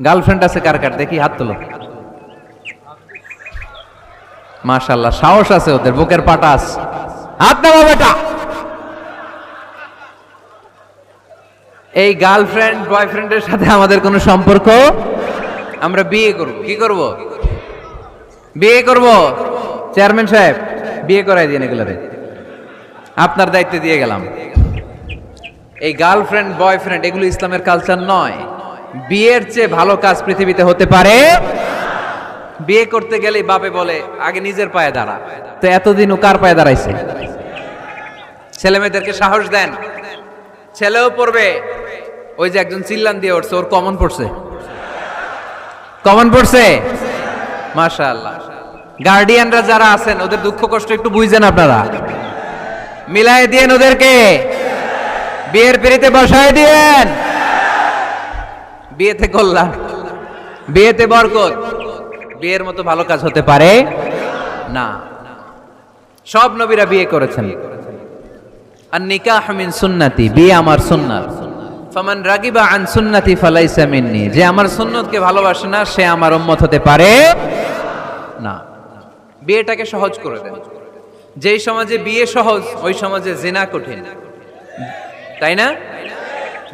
Girlfriend আছে কার কার দেখি হাত তোলো। মাশাআল্লাহ, সাহস আছে ওদের, বুকের পাটা আছে। হাত নামা বেটা। এই গার্লফ্রেন্ড বয়ফ্রেন্ডের সাথে আমাদের কোনো সম্পর্ক, আমরা বিয়ে করব। কি করব? বিয়ে করব। চেয়ারম্যান সাহেব বিয়ে করাই দিন এগুলোরে, আপনার দায়িত্বে দিয়ে গেলাম। এই গার্লফ্রেন্ড বয়ফ্রেন্ড এগুলো ইসলামের কালচার নয়। বিয়ের চেয়ে ভালো কাজ পৃথিবীতে হতে পারে। বিয়ে করতে গেলে বাপে বলে আগে নিজের পায়ে দাঁড়া। তো এতদিন ও কার পায়ে দাঁড়াইছে? ছেলে মেয়েদেরকে সাহস দেন, ছেলেও পড়বে। ওই যে একজন চিল্লান দিয়ে উঠছে, ওর কমন পড়ছে, কমন পড়ছে। মাশাআল্লাহ। গার্ডিয়ানরা যারা আছেন ওদের দুঃখ কষ্ট একটু বুঝছেন আপনারা, মিলাই দিয়েন ওদেরকে, বিয়ের পিড়িতে বসায় দিয়েন। বিয়েতে কল্যাণ, বিয়েতে বরকত। বিয়ের মতো ভালো কাজ হতে পারে না। সব নবীরা বিয়ে করেছেন। আর নিকাহ মিন সুন্নতি, বিয়ে আমার সুন্নাত। ফামান রাগিবা আন সুন্নতি ফালাইসা মিন্নি, যে আমার সুন্নতকে ভালোবাসে না সে আমার উম্মত হতে পারে না। বিয়েটাকে সহজ করে দেন। যেই সমাজে বিয়ে সহজ ওই সমাজে জিনা কঠিন, তাই না?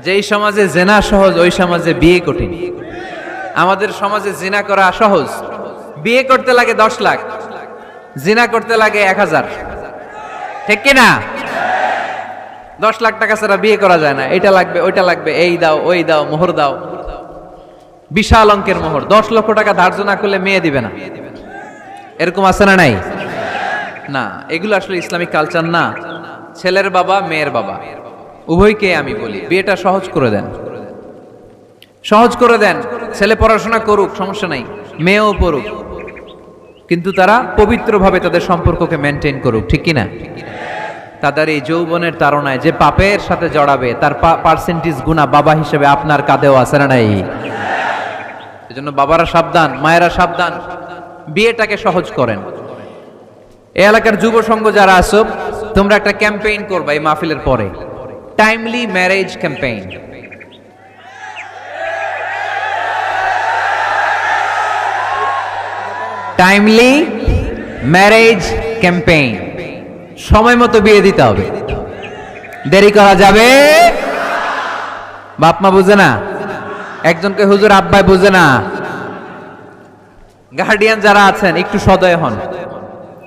যেই সমাজে জিনা সহজ ওই সমাজে বিয়ে কঠিন। আমাদের সমাজে জিনা করা সহজ, বিয়ে করতে লাগে 10 লাখ, জিনা করতে লাগে 1000। ঠিক কি না? 10 লাখ টাকা ছাড়া বিয়ে করা যায় না। এটা লাগবে, ওইটা লাগবে, এই দাও, ওই দাও, মোহর দাও, বিশাল অঙ্কের মোহর। 10 লক্ষ টাকা ধার্য না করলে মেয়ে দিবে না। এরকম আছে না নাই? না, এগুলো আসলে ইসলামিক কালচার না। ছেলের বাবা মেয়ের বাবা উভয়কে আমি বলি বিয়েটা সহজ করে দেন, সহজ করে দেন। ছেলে পড়াশোনা করুক, সমস্যা নাই, মেয়েও পড়ুক, কিন্তু তারা পবিত্রভাবে তাদের সম্পর্ককে মেনটেন করুক। ঠিক কিনা? তাদের এই যৌবনের তাড়নায় যে পাপের সাথে জড়াবে তার পার্সেন্টেজ গুণা বাবা হিসেবে আপনার কাঁধেও আছে না নাই? এজন্য বাবারা সাবধান, মায়েরা সাবধান, বিয়েটাকে সহজ করেন। এই এলাকার যুব সংঘ যারা আছো, তোমরা একটা ক্যাম্পেইন করবা এই মাহফিলের পরে, timely marriage campaign. Timely marriage campaign. সময় মতো বিয়ে দিতে হবে, দেরি করা যাবে। বাপ মা বুঝে না, একজনকে হুজুর আব্বাই বুঝে না। গার্ডিয়ান যারা আছেন একটু সদয় হন।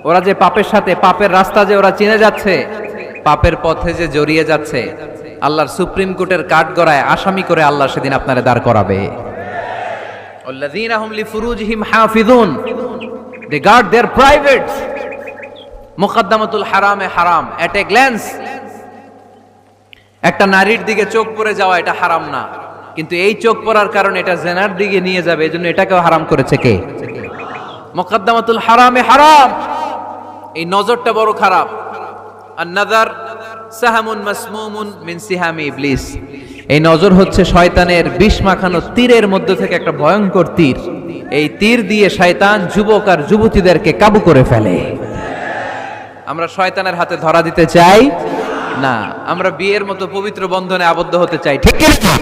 ওরা যে পাপের সাথে, পাপের রাস্তা যে ওরা চিনে যাচ্ছে, পাপের পথে যে জড়িয়ে যাচ্ছে, আল্লাহর সুপ্রিম কোর্টের কাঠগড়ায় আসামি করে আল্লাহ সেদিন আপনারে দাঁড় করাবে। আল্লাযীনা হুম লিফুরুজিহিম হাফিজুন, দে গার্ড देयर প্রাইভেটস। মুকদ্দামাতুল হারামে হারাম, এট এ গ্ল্যান্স। একটা নারীর দিকে চোখ পড়ে যাওয়া এটা হারাম না, কিন্তু এই চোখ পড়ার কারণে এটা জেনার দিকে নিয়ে যাবে, এজন্য এটাকেও হারাম করেছে কে? মুকদ্দামাতুল হারামে হারাম। এই নজরটা বড় খারাপ। আর নাযার সাহামুন মাসমুমুন মিন সিহামি ইবলিস। এই নজর হচ্ছে শয়তানের বিষ মাখানো তীরের মধ্যে থেকে একটা ভয়ঙ্কর তীর। এই তীর দিয়ে শয়তান যুবক আর যুবতীদেরকে কাবু করে ফেলে। আমরা শয়তানের হাতে ধরা দিতে চাই না, আমরা বিয়ের মতো পবিত্র বন্ধনে আবদ্ধ হতে চাই। ঠিক কি না?